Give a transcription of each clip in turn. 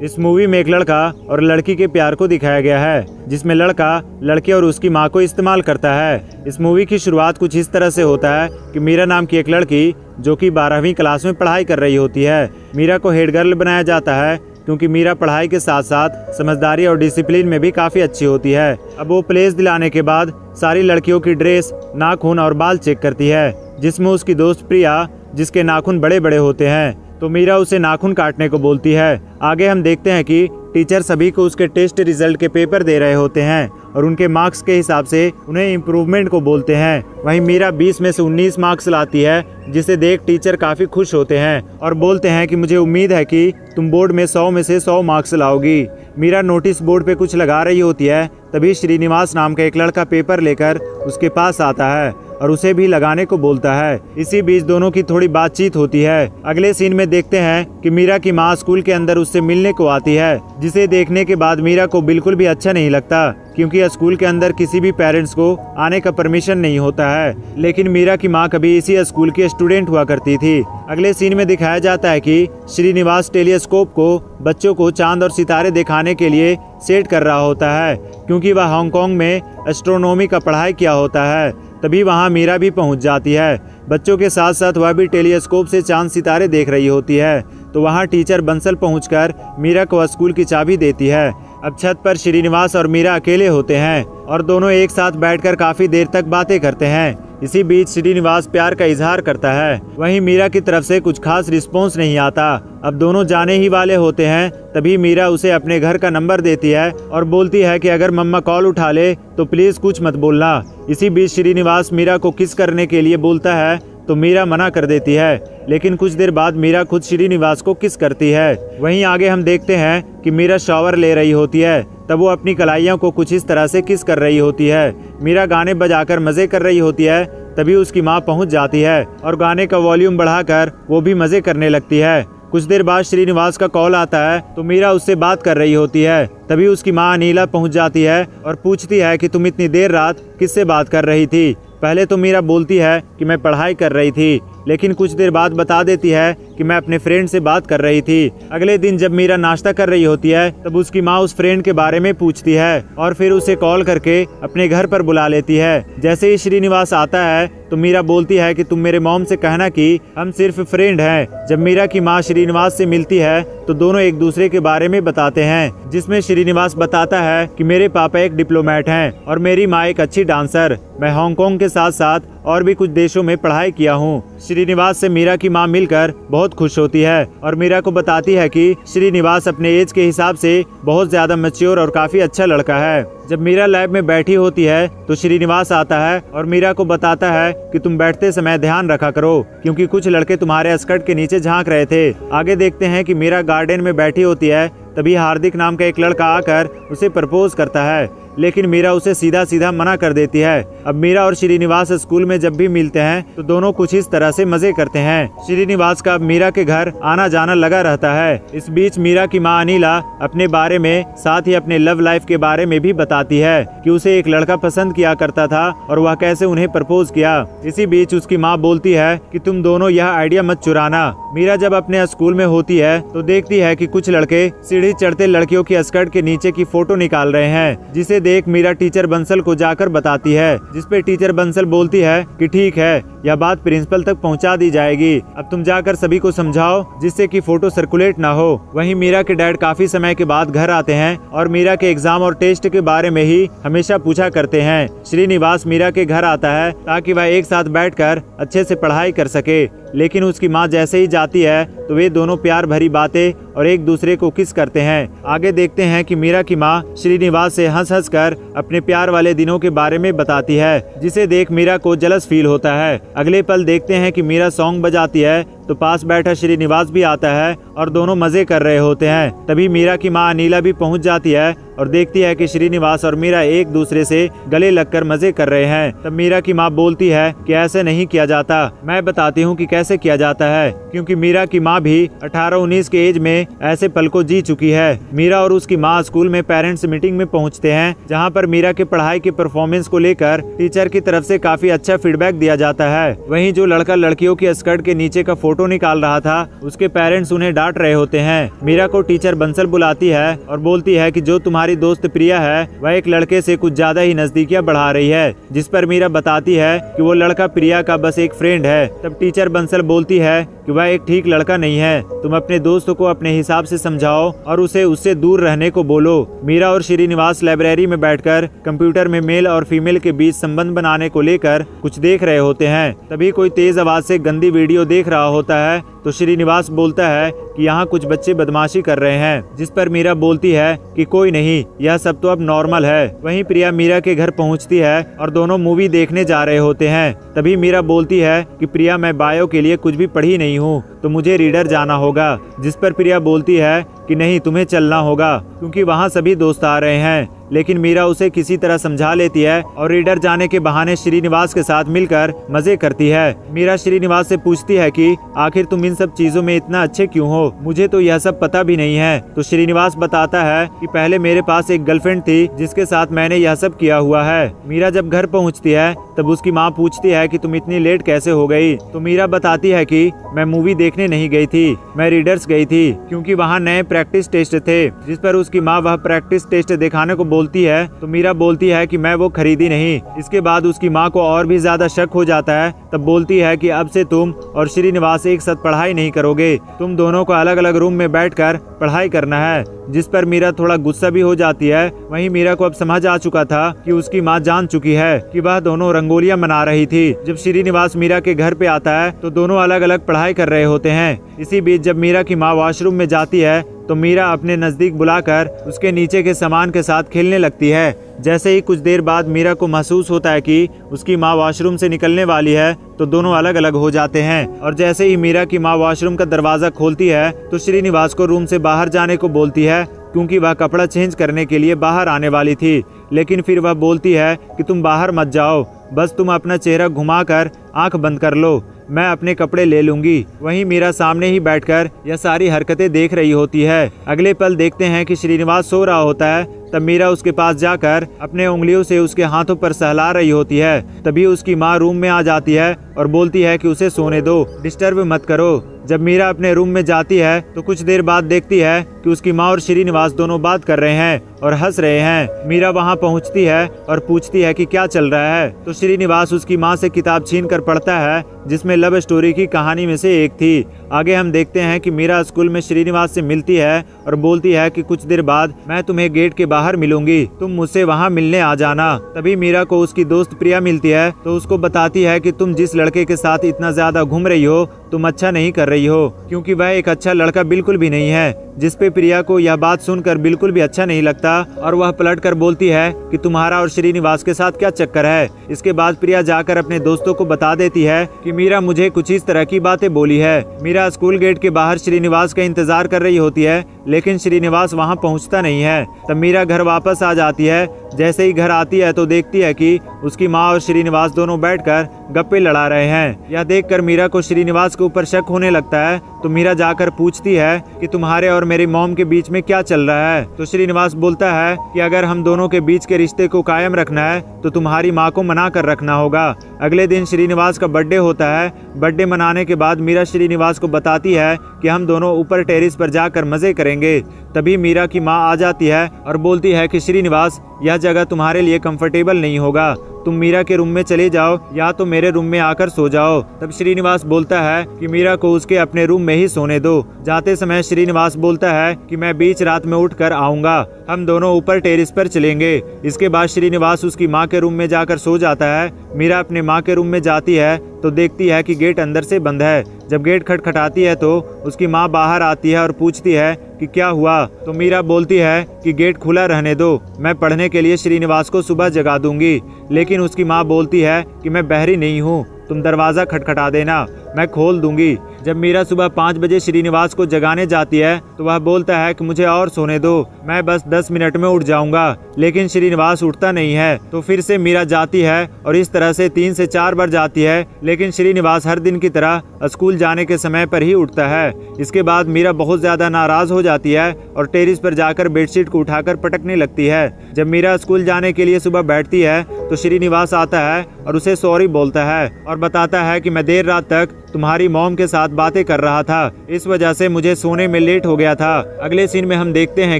इस मूवी में एक लड़का और लड़की के प्यार को दिखाया गया है, जिसमें लड़का लड़के और उसकी माँ को इस्तेमाल करता है। इस मूवी की शुरुआत कुछ इस तरह से होता है कि मीरा नाम की एक लड़की जो कि 12वीं क्लास में पढ़ाई कर रही होती है, मीरा को हेड गर्ल बनाया जाता है क्योंकि मीरा पढ़ाई के साथ साथ समझदारी और डिसिप्लिन में भी काफ़ी अच्छी होती है। अब वो प्लेस दिलाने के बाद सारी लड़कियों की ड्रेस, नाखून और बाल चेक करती है, जिसमें उसकी दोस्त प्रिया, जिसके नाखून बड़े बड़े होते हैं, तो मीरा उसे नाखून काटने को बोलती है। आगे हम देखते हैं कि टीचर सभी को उसके टेस्ट रिजल्ट के पेपर दे रहे होते हैं और उनके मार्क्स के हिसाब से उन्हें इम्प्रूवमेंट को बोलते हैं। वहीं मीरा 20 में से 19 मार्क्स लाती है, जिसे देख टीचर काफ़ी खुश होते हैं और बोलते हैं कि मुझे उम्मीद है कि तुम बोर्ड में 100 में से 100 मार्क्स लाओगी। मीरा नोटिस बोर्ड पे कुछ लगा रही होती है, तभी श्रीनिवास नाम का एक लड़का पेपर लेकर उसके पास आता है और उसे भी लगाने को बोलता है। इसी बीच दोनों की थोड़ी बातचीत होती है। अगले सीन में देखते हैं कि मीरा की माँ स्कूल के अंदर उससे मिलने को आती है, जिसे देखने के बाद मीरा को बिल्कुल भी अच्छा नहीं लगता, क्योंकि स्कूल के अंदर किसी भी पेरेंट्स को आने का परमिशन नहीं होता है। लेकिन मीरा की माँ कभी इसी स्कूल की स्टूडेंट हुआ करती थी। अगले सीन में दिखाया जाता है कि श्रीनिवास टेलीस्कोप को बच्चों को चांद और सितारे दिखाने के लिए सेट कर रहा होता है, क्योंकि वह हांगकांग में एस्ट्रोनॉमी का पढ़ाई किया होता है। तभी वहां मीरा भी पहुंच जाती है। बच्चों के साथ साथ वह भी टेलीस्कोप से चांद सितारे देख रही होती है। तो वहां टीचर बंसल पहुंचकर मीरा को स्कूल की चाबी देती है। अब छत पर श्रीनिवास और मीरा अकेले होते हैं और दोनों एक साथ बैठकर काफी देर तक बातें करते हैं। इसी बीच श्रीनिवास प्यार का इजहार करता है, वहीं मीरा की तरफ से कुछ खास रिस्पॉन्स नहीं आता। अब दोनों जाने ही वाले होते हैं, तभी मीरा उसे अपने घर का नंबर देती है और बोलती है कि अगर मम्मा कॉल उठा ले तो प्लीज कुछ मत बोलना। इसी बीच श्रीनिवास मीरा को किस करने के लिए बोलता है, तो मीरा मना कर देती है, लेकिन कुछ देर बाद मीरा खुद श्रीनिवास को किस करती है। वहीं आगे हम देखते हैं कि मीरा शॉवर ले रही होती है, तब वो अपनी कलाइयों को कुछ इस तरह से किस कर रही होती है। मीरा गाने बजाकर मजे कर रही होती है, तभी उसकी माँ पहुंच जाती है और गाने का वॉल्यूम बढ़ाकर वो भी मजे करने लगती है। कुछ देर बाद श्रीनिवास का कॉल आता है, तो मीरा उससे बात कर रही होती है। तभी उसकी माँ अनीला पहुंच जाती है और पूछती है कि तुम इतनी देर रात किससे बात कर रही थी। पहले तो मीरा बोलती है कि मैं पढ़ाई कर रही थी, लेकिन कुछ देर बाद बता देती है कि मैं अपने फ्रेंड से बात कर रही थी। अगले दिन जब मीरा नाश्ता कर रही होती है, तब उसकी माँ उस फ्रेंड के बारे में पूछती है और फिर उसे कॉल करके अपने घर पर बुला लेती है। जैसे ही श्रीनिवास आता है तो मीरा बोलती है कि तुम मेरे मॉम से कहना कि हम सिर्फ फ्रेंड हैं। जब मीरा की माँ श्रीनिवास से मिलती है तो दोनों एक दूसरे के बारे में बताते हैं, जिसमें श्रीनिवास बताता है कि मेरे पापा एक डिप्लोमेट हैं और मेरी माँ एक अच्छी डांसर। मैं हांगकांग के साथ साथ और भी कुछ देशों में पढ़ाई किया हूँ। श्रीनिवास से मीरा की माँ मिलकर बहुत खुश होती है और मीरा को बताती है कि श्रीनिवास अपने एज के हिसाब से बहुत ज्यादा मैच्योर और काफी अच्छा लड़का है। जब मीरा लैब में बैठी होती है तो श्रीनिवास आता है और मीरा को बताता है कि तुम बैठते समय ध्यान रखा करो, क्योंकि कुछ लड़के तुम्हारे स्कर्ट के नीचे झांक रहे थे। आगे देखते हैं कि मीरा गार्डन में बैठी होती है, तभी हार्दिक नाम का एक लड़का आकर उसे प्रपोज करता है, लेकिन मीरा उसे सीधा सीधा मना कर देती है। अब मीरा और श्रीनिवास स्कूल में जब भी मिलते हैं तो दोनों कुछ इस तरह से मजे करते हैं। श्रीनिवास का अब मीरा के घर आना जाना लगा रहता है। इस बीच मीरा की माँ अनीला अपने बारे में, साथ ही अपने लव लाइफ के बारे में भी बताती है कि उसे एक लड़का पसंद किया करता था और वह कैसे उन्हें प्रपोज किया। इसी बीच उसकी माँ बोलती है कि तुम दोनों यह आइडिया मत चुराना। मीरा जब अपने स्कूल में होती है तो देखती है कि कुछ लड़के सीढ़ी चढ़ते लड़कियों की स्कर्ट के नीचे की फोटो निकाल रहे हैं, जिसे देख मीरा टीचर बंसल को जाकर बताती है, जिसपे टीचर बंसल बोलती है कि ठीक है, यह बात प्रिंसिपल तक पहुंचा दी जाएगी। अब तुम जाकर सभी को समझाओ जिससे कि फोटो सर्कुलेट ना हो। वहीं मीरा के डैड काफी समय के बाद घर आते हैं और मीरा के एग्जाम और टेस्ट के बारे में ही हमेशा पूछा करते हैं। श्रीनिवास मीरा के घर आता है ताकि वह एक साथ बैठकर अच्छे से पढ़ाई कर सके, लेकिन उसकी माँ जैसे ही जाती है तो वे दोनों प्यार भरी बातें और एक दूसरे को किस करते हैं। आगे देखते हैं कि मीरा की माँ श्रीनिवास से हंस हंस कर अपने प्यार वाले दिनों के बारे में बताती है, जिसे देख मीरा को जलस फील होता है। अगले पल देखते हैं कि मीरा सॉन्ग बजाती है तो पास बैठा श्रीनिवास भी आता है और दोनों मजे कर रहे होते हैं। तभी मीरा की माँ अनीला भी पहुंच जाती है और देखती है कि श्रीनिवास और मीरा एक दूसरे से गले लगकर मजे कर रहे हैं। तब मीरा की माँ बोलती है कि ऐसे नहीं किया जाता, मैं बताती हूँ कि कैसे किया जाता है, क्योंकि मीरा की माँ भी 18-19 के एज में ऐसे पल को जी चुकी है। मीरा और उसकी माँ स्कूल में पेरेंट्स मीटिंग में पहुँचते हैं, जहाँ पर मीरा के पढ़ाई की परफॉर्मेंस को लेकर टीचर की तरफ से काफी अच्छा फीडबैक दिया जाता है। वहीं जो लड़का लड़कियों की स्कर्ट के नीचे का फोटो निकाल रहा था, उसके पेरेंट्स उन्हें डांट रहे होते हैं। मीरा को टीचर बंसल बुलाती है और बोलती है कि जो तुम्हारी दोस्त प्रिया है वह एक लड़के से कुछ ज्यादा ही नजदीकियां बढ़ा रही है, जिस पर मीरा बताती है कि वो लड़का प्रिया का बस एक फ्रेंड है। तब टीचर बंसल बोलती है कि वह एक ठीक लड़का नहीं है, तुम अपने दोस्त को अपने हिसाब से समझाओ और उसे उससे दूर रहने को बोलो। मीरा और श्रीनिवास लाइब्रेरी में बैठकर कंप्यूटर में मेल और फीमेल के बीच संबंध बनाने को लेकर कुछ देख रहे होते हैं। तभी कोई तेज आवाज से गंदी वीडियो देख रहा होता है, तो श्रीनिवास बोलता है कि यहाँ कुछ बच्चे बदमाशी कर रहे हैं, जिस पर मीरा बोलती है कि कोई नहीं, यह सब तो अब नॉर्मल है। वहीं प्रिया मीरा के घर पहुँचती है और दोनों मूवी देखने जा रहे होते हैं। तभी मीरा बोलती है कि प्रिया, मैं बायो के लिए कुछ भी पढ़ी नहीं हूँ, तो मुझे रीडर जाना होगा। जिस पर प्रिया बोलती है कि नहीं, तुम्हें चलना होगा क्योंकि वहाँ सभी दोस्त आ रहे हैं। लेकिन मीरा उसे किसी तरह समझा लेती है और रीडर जाने के बहाने श्रीनिवास के साथ मिलकर मजे करती है। मीरा श्रीनिवास से पूछती है कि आखिर तुम इन सब चीजों में इतना अच्छे क्यों हो, मुझे तो यह सब पता भी नहीं है। तो श्रीनिवास बताता है कि पहले मेरे पास एक गर्लफ्रेंड थी जिसके साथ मैंने यह सब किया हुआ है। मीरा जब घर पहुँचती है तब उसकी माँ पूछती है कि तुम इतनी लेट कैसे हो गई। तो मीरा बताती है कि मैं मूवी देखने नहीं गई थी, मैं रीडर्स गई थी, क्योंकि वहाँ नए प्रैक्टिस टेस्ट थे। जिस पर उसकी माँ वह प्रैक्टिस टेस्ट दिखाने को बोलती है, तो मीरा बोलती है कि मैं वो खरीदी नहीं। इसके बाद उसकी माँ को और भी ज्यादा शक हो जाता है। तब बोलती है कि अब से तुम और श्रीनिवास एक साथ पढ़ाई नहीं करोगे, तुम दोनों को अलग अलग रूम में बैठकर पढ़ाई करना है। जिस पर मीरा थोड़ा गुस्सा भी हो जाती है। वहीं मीरा को अब समझ आ चुका था कि उसकी माँ जान चुकी है कि वह दोनों रंगोलियां मना रही थी। जब श्रीनिवास मीरा के घर पे आता है तो दोनों अलग अलग पढ़ाई कर रहे होते हैं। इसी बीच जब मीरा की माँ वॉशरूम में जाती है तो मीरा अपने नजदीक बुलाकर उसके नीचे के सामान के साथ खेलने लगती है। जैसे ही कुछ देर बाद मीरा को महसूस होता है कि उसकी माँ वॉशरूम से निकलने वाली है, तो दोनों अलग अलग हो जाते हैं। और जैसे ही मीरा की माँ वॉशरूम का दरवाजा खोलती है तो श्रीनिवास को रूम से बाहर जाने को बोलती है, क्योंकि वह कपड़ा चेंज करने के लिए बाहर आने वाली थी। लेकिन फिर वह बोलती है कि तुम बाहर मत जाओ, बस तुम अपना चेहरा घुमाकर आंख बंद कर लो, मैं अपने कपड़े ले लूंगी। वहीं मीरा सामने ही बैठकर यह सारी हरकतें देख रही होती है। अगले पल देखते हैं कि श्रीनिवास सो रहा होता है। तब मीरा उसके पास जाकर अपने उंगलियों से उसके हाथों पर सहला रही होती है। तभी उसकी माँ रूम में आ जाती है और बोलती है कि उसे सोने दो, डिस्टर्ब मत करो। जब मीरा अपने रूम में जाती है तो कुछ देर बाद देखती है कि उसकी माँ और श्रीनिवास दोनों बात कर रहे हैं और हंस रहे हैं। मीरा वहाँ पहुँचती है और पूछती है कि क्या चल रहा है। तो श्रीनिवास उसकी माँ से किताब छीनकर पढ़ता है, जिसमें लव स्टोरी की कहानी में से एक थी। आगे हम देखते हैं कि मीरा स्कूल में श्रीनिवास से मिलती है और बोलती है कि कुछ देर बाद मैं तुम्हें गेट के बाहर मिलूंगी, तुम मुझसे वहाँ मिलने आ जाना। तभी मीरा को उसकी दोस्त प्रिया मिलती है तो उसको बताती है कि तुम जिस लड़के के साथ इतना ज्यादा घूम रही हो तुम अच्छा नहीं कर रही हो, क्योंकि वह एक अच्छा लड़का बिल्कुल भी नहीं है। जिस पे प्रिया को यह बात सुनकर बिल्कुल भी अच्छा नहीं लगता और वह पलट कर बोलती है कि तुम्हारा और श्रीनिवास के साथ क्या चक्कर है। इसके बाद प्रिया जाकर अपने दोस्तों को बता देती है कि मीरा मुझे कुछ इस तरह की बातें बोली है। मीरा स्कूल गेट के बाहर श्रीनिवास का इंतजार कर रही होती है, लेकिन श्रीनिवास वहां पहुंचता नहीं है। तब मीरा घर वापस आ जाती है। जैसे ही घर आती है तो देखती है कि उसकी माँ और श्रीनिवास दोनों बैठकर गप्पे लड़ा रहे हैं। यह देखकर मीरा को श्रीनिवास के ऊपर शक होने लगता है। तो मीरा जाकर पूछती है कि तुम्हारे और मेरी मॉम के बीच में क्या चल रहा है। तो श्रीनिवास बोलता है कि अगर हम दोनों के बीच के रिश्ते को कायम रखना है तो तुम्हारी माँ को मना कर रखना होगा। अगले दिन श्रीनिवास का बर्थडे होता है। बर्थडे मनाने के बाद मीरा श्रीनिवास को बताती है कि हम दोनों ऊपर टेरिस पर जाकर मजे करेंगे। तभी मीरा की माँ आ जाती है और बोलती है कि श्रीनिवास, यह जगह तुम्हारे लिए कंफर्टेबल नहीं होगा, तुम मीरा के रूम में चले जाओ या तो मेरे रूम में आकर सो जाओ। तब श्रीनिवास बोलता है कि मीरा को उसके अपने रूम में ही सोने दो। जाते समय श्रीनिवास बोलता है कि मैं बीच रात में उठकर आऊंगा, हम दोनों ऊपर टेरिस पर चलेंगे। इसके बाद श्रीनिवास उसकी माँ के रूम में जाकर सो जाता है। मीरा अपने माँ के रूम में जाती है तो देखती है कि गेट अंदर से बंद है। जब गेट खटखटाती है तो उसकी माँ बाहर आती है और पूछती है कि क्या हुआ। तो मीरा बोलती है कि गेट खुला रहने दो, मैं पढ़ने के लिए श्रीनिवास को सुबह जगा दूंगी। लेकिन उसकी माँ बोलती है कि मैं बहरी नहीं हूँ, तुम दरवाजा खटखटा देना। मैं खोल दूंगी। जब मीरा सुबह 5 बजे श्रीनिवास को जगाने जाती है तो वह बोलता है कि मुझे और सोने दो, मैं बस 10 मिनट में उठ जाऊंगा। लेकिन श्रीनिवास उठता नहीं है। तो फिर से मीरा जाती है और इस तरह से 3 से 4 बार जाती है, लेकिन श्रीनिवास हर दिन की तरह स्कूल जाने के समय पर ही उठता है। इसके बाद मीरा बहुत ज्यादा नाराज हो जाती है और टेरिस पर जाकर बेडशीट को उठाकर पटकने लगती है। जब मीरा स्कूल जाने के लिए सुबह बैठती है तो श्रीनिवास आता है और उसे सॉरी बोलता है और बताता है कि मैं देर रात तक तुम्हारी मॉम के साथ बातें कर रहा था, इस वजह से मुझे सोने में लेट हो गया था। अगले सीन में हम देखते हैं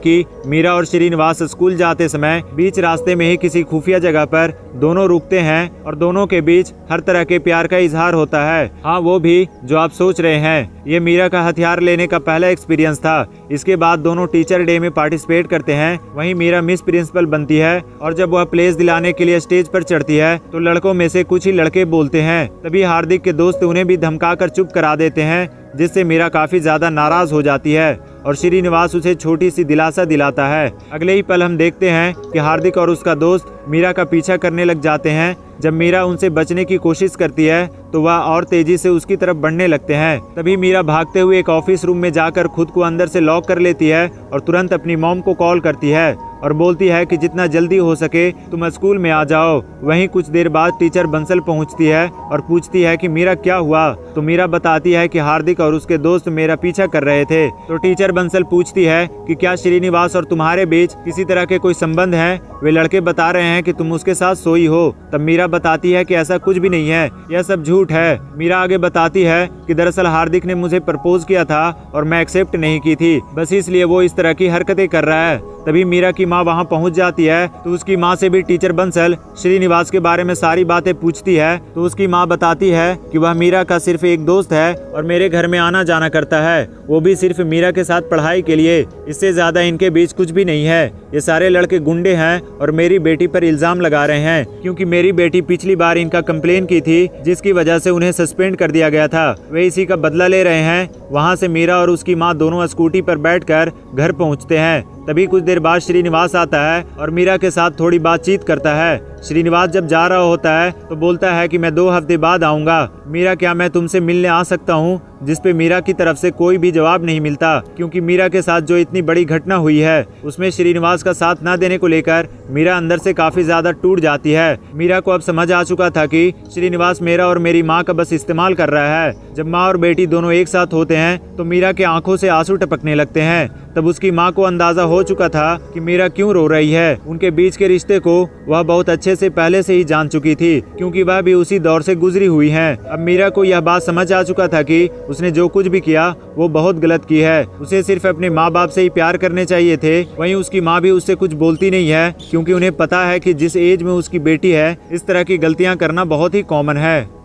कि मीरा और श्रीनिवास स्कूल जाते समय बीच रास्ते में ही किसी खुफिया जगह पर दोनों रुकते हैं और दोनों के बीच हर तरह के प्यार का इजहार होता है। हाँ, वो भी जो आप सोच रहे हैं। ये मीरा का हथियार लेने का पहला एक्सपीरियंस था। इसके बाद दोनों टीचर डे में पार्टिसिपेट करते हैं। वहीं मीरा मिस प्रिंसिपल बनती है और जब वह प्लेस दिलाने के लिए स्टेज पर चढ़ती है तो लड़कों में से कुछ ही लड़के बोलते हैं। तभी हार्दिक के दोस्त उन्हें भी धमकाकर चुप करा देते हैं, जिससे मीरा काफी ज्यादा नाराज हो जाती है और श्रीनिवास उसे छोटी सी दिलासा दिलाता है। अगले ही पल हम देखते हैं कि हार्दिक और उसका दोस्त मीरा का पीछा करने लग जाते हैं। जब मीरा उनसे बचने की कोशिश करती है तो वह और तेजी से उसकी तरफ बढ़ने लगते हैं। तभी मीरा भागते हुए एक ऑफिस रूम में जाकर खुद को अंदर से लॉक कर लेती है और तुरंत अपनी मॉम को कॉल करती है और बोलती है कि जितना जल्दी हो सके तुम स्कूल में आ जाओ। वहीं कुछ देर बाद टीचर बंसल पहुंचती है और पूछती है कि मीरा क्या हुआ। तो मीरा बताती है कि हार्दिक और उसके दोस्त मेरा पीछा कर रहे थे। तो टीचर बंसल पूछती है कि क्या श्रीनिवास और तुम्हारे बीच किसी तरह के कोई संबंध है। वे लड़के बता रहे हैं कि तुम उसके साथ सोई हो। तब मीरा बताती है कि ऐसा कुछ भी नहीं है, यह सब झूठ है। मीरा आगे बताती है कि दरअसल हार्दिक ने मुझे प्रपोज किया था और मैं एक्सेप्ट नहीं की थी, बस इसलिए वो इस तरह की हरकतें कर रहा है। तभी मीरा की माँ वहाँ पहुँच जाती है तो उसकी माँ से भी टीचर बंसल श्रीनिवास के बारे में सारी बातें पूछती है। तो उसकी माँ बताती है कि वह मीरा का सिर्फ एक दोस्त है और मेरे घर में आना जाना करता है, वो भी सिर्फ मीरा के साथ पढ़ाई के लिए। इससे ज्यादा इनके बीच कुछ भी नहीं है। ये सारे लड़के गुंडे हैं और मेरी बेटी पर इल्जाम लगा रहे हैं, क्योंकि मेरी बेटी पिछली बार इनका कंप्लेन की थी, जिसकी वजह से उन्हें सस्पेंड कर दिया गया था। वे इसी का बदला ले रहे हैं। वहाँ से मीरा और उसकी माँ दोनों स्कूटी पर बैठकर घर पहुँचते हैं। तभी कुछ देर बाद श्रीनिवास आता है और मीरा के साथ थोड़ी बातचीत करता है। श्रीनिवास जब जा रहा होता है तो बोलता है कि मैं 2 हफ्ते बाद आऊंगा। मीरा, क्या मैं तुमसे मिलने आ सकता हूँ? जिस पे मीरा की तरफ से कोई भी जवाब नहीं मिलता, क्योंकि मीरा के साथ जो इतनी बड़ी घटना हुई है उसमें श्रीनिवास का साथ न देने को लेकर मीरा अंदर से काफी ज्यादा टूट जाती है। मीरा को अब समझ आ चुका था कि श्रीनिवास मेरा और मेरी माँ का बस इस्तेमाल कर रहा है। जब माँ और बेटी दोनों एक साथ होते हैं तो मीरा के आंखों से आंसू टपकने लगते हैं। तब उसकी माँ को अंदाजा हो चुका था कि मीरा क्यों रो रही है। उनके बीच के रिश्ते को वह बहुत अच्छे से पहले से ही जान चुकी थी, क्योंकि वह भी उसी दौर से गुजरी हुई है। अब मीरा को यह बात समझ आ चुका था कि उसने जो कुछ भी किया वो बहुत गलत की है। उसे सिर्फ अपने माँ बाप से ही प्यार करने चाहिए थे। वहीं उसकी माँ भी उससे कुछ बोलती नहीं है, क्योंकि उन्हें पता है कि जिस एज में उसकी बेटी है इस तरह की गलतियाँ करना बहुत ही कॉमन है।